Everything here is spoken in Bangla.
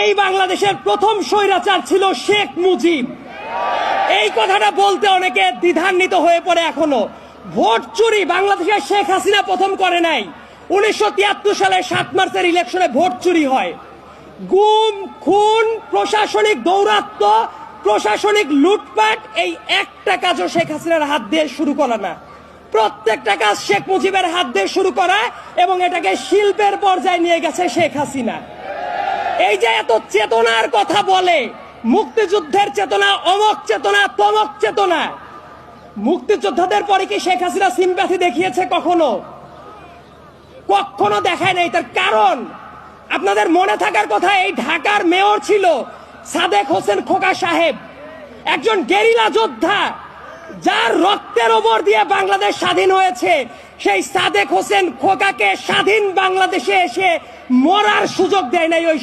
এই বাংলাদেশের প্রথম স্বৈরাচার ছিল শেখ মুজিব। এই কথাটা বলতে অনেকে দ্বিধান্বিত হয়ে পড়ে এখনো। ভোট চুরি বাংলাদেশের শেখ হাসিনা প্রথম করে নাই। 1973 সালে 7 মার্চের ইলেকশনে ভোট চুরি হয়। গুম, খুন, প্রশাসনিক দৌরাত্ম্য, প্রশাসনিক লুটপাট, এই একটা কাজও শেখ হাসিনার হাত দিয়ে শুরু করা না। প্রত্যেকটা কাজ শেখ মুজিবের হাত দিয়ে শুরু করা এবং এটাকে শিল্পের পর্যায়ে নিয়ে গেছে শেখ হাসিনা। এই যে এত চেতনার কথা বলে, মুক্তিযুদ্ধের চেতনা, অমক চেতনা, তমক চেতনা, মুক্তিযোদ্ধাদের পরে কি শেখ হাসিনা সিম্প্যাথি দেখিয়েছে? কখনো কখনো দেখায় নাই। তার কারণ আপনাদের মনে থাকার কথা, এই ঢাকার মেয়র ছিল সাদেক হোসেন খোকা সাহেব, একজন গেরিলা যোদ্ধা, যার রক্তের ওপর দিয়ে বাংলাদেশ স্বাধীন হয়েছে। সেই সাদেক হোসেন খোকাকে স্বাধীন বাংলাদেশে এসে মরার সুযোগ দেয় নাই ওই